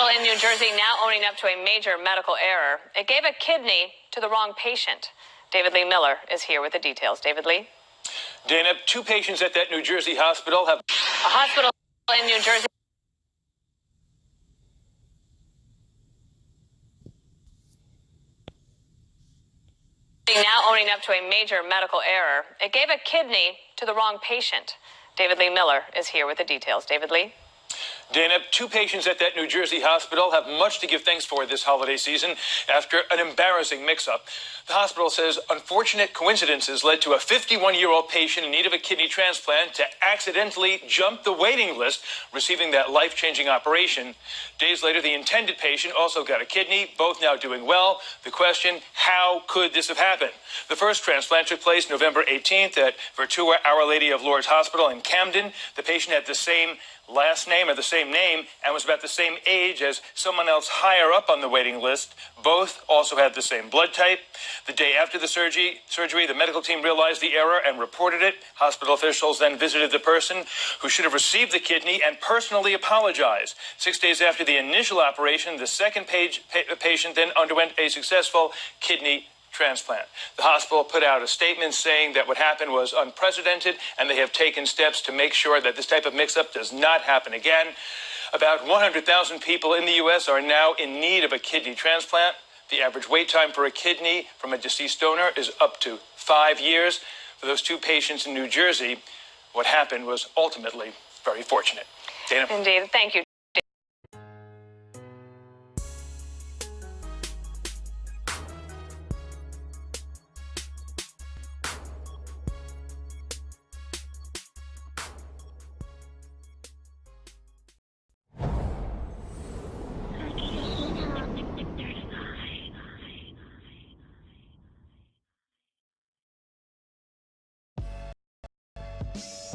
In New Jersey now owning up to a major medical error. It gave a kidney to the wrong patient. David Lee Miller is here with the details. David Lee? Dana, 2 patients at that New Jersey hospital have... A hospital in New Jersey now owning up to a major medical error. It gave a kidney to the wrong patient. David Lee Miller is here with the details. David Lee? Dana, 2 patients at that New Jersey hospital have much to give thanks for this holiday season after an embarrassing mix-up. The hospital says unfortunate coincidences led to a 51-year-old patient in need of a kidney transplant to accidentally jump the waiting list, receiving that life-changing operation. Days later, the intended patient also got a kidney, both now doing well. The question, how could this have happened? The first transplant took place November 18th at Virtua Our Lady of Lourdes Hospital in Camden. The patient had the same last name or the same name and was about the same age as someone else higher up on the waiting list. Both also had the same blood type. The day after the surgery, the medical team realized the error and reported it. Hospital officials then visited the person who should have received the kidney and personally apologized. 6 days after the initial operation, the second patient then underwent a successful kidney transplant. The hospital put out a statement saying that what happened was unprecedented and they have taken steps to make sure that this type of mix-up does not happen again. About 100,000 people in the U.S. are now in need of a kidney transplant. The average wait time for a kidney from a deceased donor is up to 5 years. For those 2 patients in New Jersey, what happened was ultimately very fortunate. Dana? Indeed. Thank you.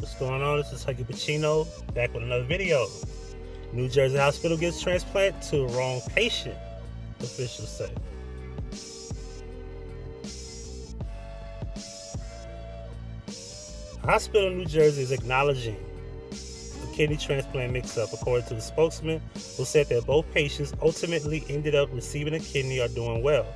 What's going on? This is Huggie Pacino back with another video. New Jersey hospital gives transplant to the wrong patient, officials say. A hospital in New Jersey is acknowledging a kidney transplant mix-up, according to the spokesman, who said that both patients ultimately ended up receiving a kidney are doing well.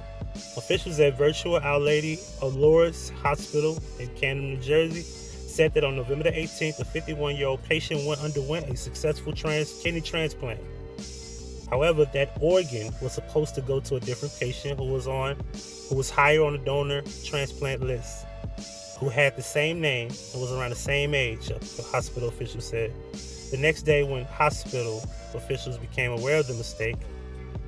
Officials at Virtua Our Lady of Lourdes Hospital in Camden, New Jersey, said that on November the 18th, a 51-year-old patient underwent a successful kidney transplant. However, that organ was supposed to go to a different patient who was higher on the donor transplant list, who had the same name and was around the same age, the hospital official said. The next day, when hospital officials became aware of the mistake,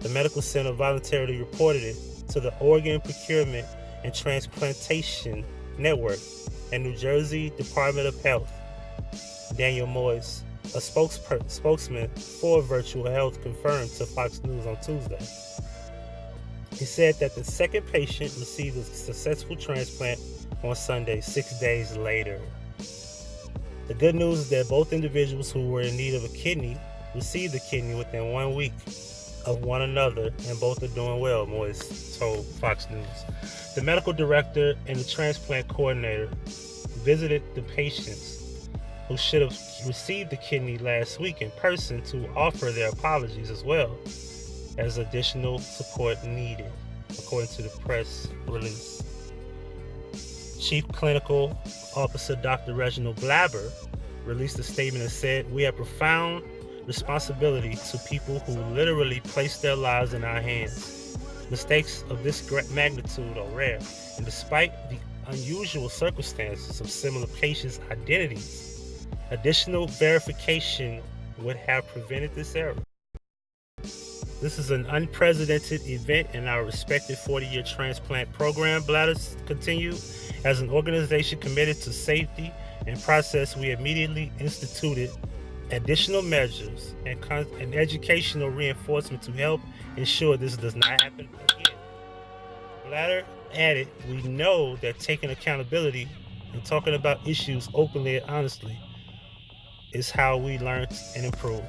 the medical center voluntarily reported it to the Organ Procurement and Transplantation Network and New Jersey Department of Health. Daniel Moyes, a spokesman for Virtual Health, confirmed to Fox News on Tuesday. He said that the second patient received a successful transplant on Sunday, 6 days later. The good news is that both individuals who were in need of a kidney received the kidney within 1 week of one another, and both are doing well, Moyes told Fox News. The medical director and the transplant coordinator visited the patients who should have received the kidney last week in person to offer their apologies as well as additional support needed, according to the press release. Chief Clinical Officer Dr. Reginald Glaber released a statement and said, "We have profound responsibility to people who literally place their lives in our hands. Mistakes of this magnitude are rare, and despite the unusual circumstances of similar patients' identities, additional verification would have prevented this error. This is an unprecedented event in our respected 40-year transplant program," Blatter continued. "As an organization committed to safety and process, we immediately instituted additional measures and educational reinforcement to help ensure this does not happen again." Blatter added, "We know that taking accountability and talking about issues openly and honestly is how we learn and improve.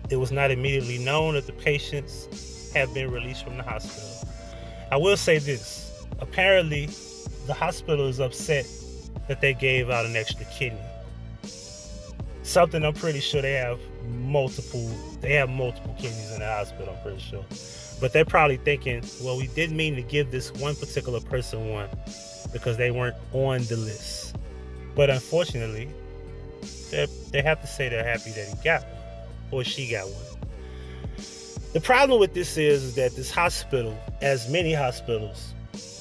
It was not immediately known that the patients have been released from the hospital." I will say this, apparently the hospital is upset that they gave out an extra kidney. Something I'm pretty sure they have they have multiple kidneys in the hospital, I'm pretty sure. But they're probably thinking, well, we didn't mean to give this one particular person one because they weren't on the list. But unfortunately, they have to say they're happy that he got one or she got one. The problem with this is that this hospital, as many hospitals,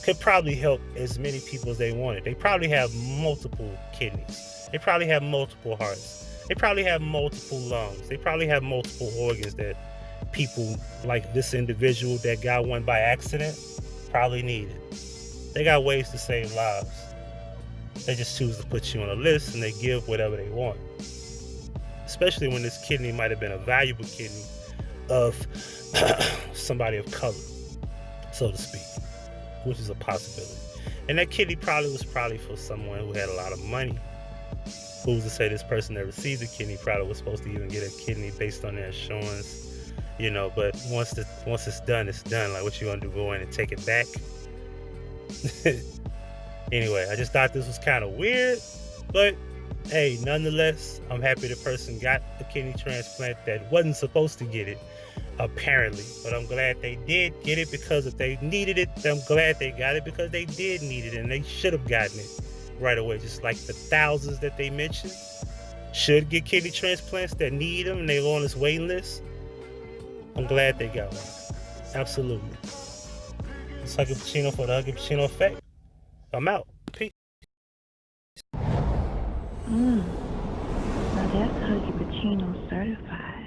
could probably help as many people as they wanted. They probably have multiple kidneys. They probably have multiple hearts. They probably have multiple lungs. They probably have multiple organs that people like this individual that got one by accident probably needed. They got ways to save lives. They just choose to put you on a list and they give whatever they want. Especially when this kidney might have been a valuable kidney of somebody of color, so to speak, which is a possibility. And that kidney was probably for someone who had a lot of money. Who's to say this person that received the kidney probably was supposed to even get a kidney based on their insurance, you know, but once it's done, it's done. Like, what you gonna do, go in and take it back? Anyway, I just thought this was kind of weird, but hey, nonetheless, I'm happy the person got a kidney transplant that wasn't supposed to get it, apparently. But I'm glad they did get it, because if they needed it, I'm glad they got it because they did need it and they should have gotten it right away. Just like the thousands that they mentioned should get kidney transplants that need them and they're on this waiting list. I'm glad they got one. Absolutely. It's Huggie Pacino for the Huggie Pacino Effect. I'm out. Peace. Now that's Huggie Pacino certified.